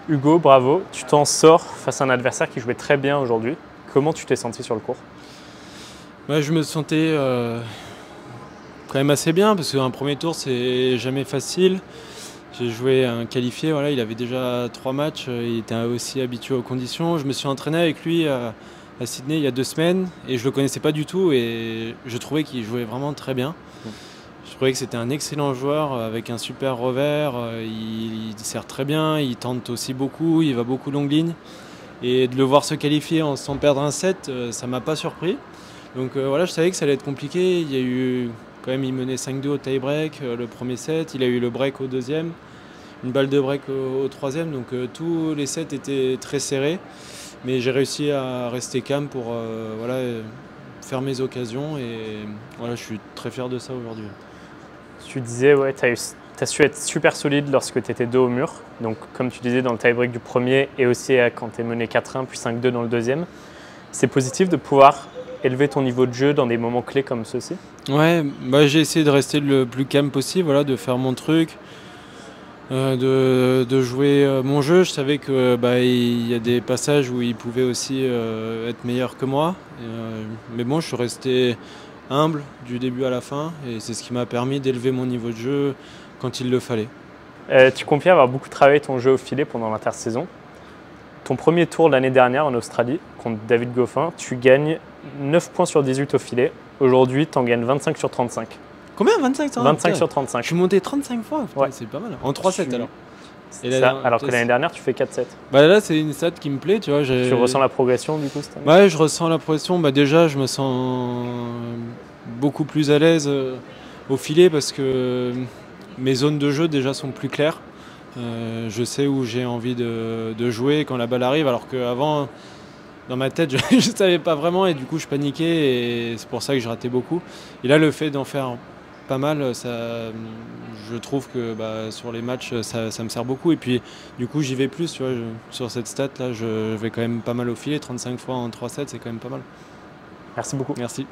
Hugo, bravo, tu t'en sors face à un adversaire qui jouait très bien aujourd'hui. Comment tu t'es senti sur le court? Ouais, je me sentais quand même assez bien parce qu'un premier tour c'est jamais facile. J'ai joué un qualifié, voilà, il avait déjà 3 matchs, il était aussi habitué aux conditions. Je me suis entraîné avec lui à Sydney il y a 2 semaines et je le connaissais pas du tout et je trouvais qu'il jouait vraiment très bien. Je trouvais que c'était un excellent joueur avec un super revers, il sert très bien, il tente aussi beaucoup, il va beaucoup longue ligne. Et de le voir se qualifier sans perdre un set, ça m'a pas surpris. Donc voilà, je savais que ça allait être compliqué. Il y a eu quand même, il menait 5-2 au tie-break, le premier set. Il a eu le break au deuxième, une balle de break au troisième. Donc tous les sets étaient très serrés. Mais j'ai réussi à rester calme pour voilà, faire mes occasions. Et voilà, je suis très fier de ça aujourd'hui. Tu disais, ouais, tu as su être super solide lorsque tu étais dos au mur. Donc, comme tu disais, dans le tie-break du premier et aussi quand tu es mené 4-1 puis 5-2 dans le deuxième. C'est positif de pouvoir élever ton niveau de jeu dans des moments clés comme ceux-ci? Ouais, bah, j'ai essayé de rester le plus calme possible, voilà, de faire mon truc, de jouer mon jeu. Je savais que bah, il y a des passages où il pouvait aussi être meilleur que moi. Mais bon, je suis resté humble du début à la fin et c'est ce qui m'a permis d'élever mon niveau de jeu quand il le fallait. Tu confies avoir beaucoup travaillé ton jeu au filet pendant l'intersaison. Ton premier tour l'année dernière en Australie contre David Goffin, tu gagnes 9 points sur 18 au filet. Aujourd'hui, tu en gagnes 25 sur 35. Combien? 25 ça? 25 sur 35. Je suis monté 35 fois, putain, Ouais. c'est pas mal. En 3-7 alors. Et ça, alors que l'année dernière, tu fais 4-7. Bah là, c'est une stat qui me plaît, tu vois. Tu ressens la progression du coup cette année? Ouais, je ressens la progression. Bah déjà, je me sens beaucoup plus à l'aise au filet parce que mes zones de jeu déjà sont plus claires. Je sais où j'ai envie de jouer quand la balle arrive, alors qu'avant, dans ma tête, je ne savais pas vraiment et du coup, je paniquais et c'est pour ça que je ratais beaucoup. Et là, le fait d'en faire pas mal, ça, je trouve que bah, sur les matchs, ça me sert beaucoup. Et puis, du coup, j'y vais plus. Tu vois, sur cette stat-là, je vais quand même pas mal au filet. 35 fois en 3 sets, c'est quand même pas mal. Merci beaucoup. Merci.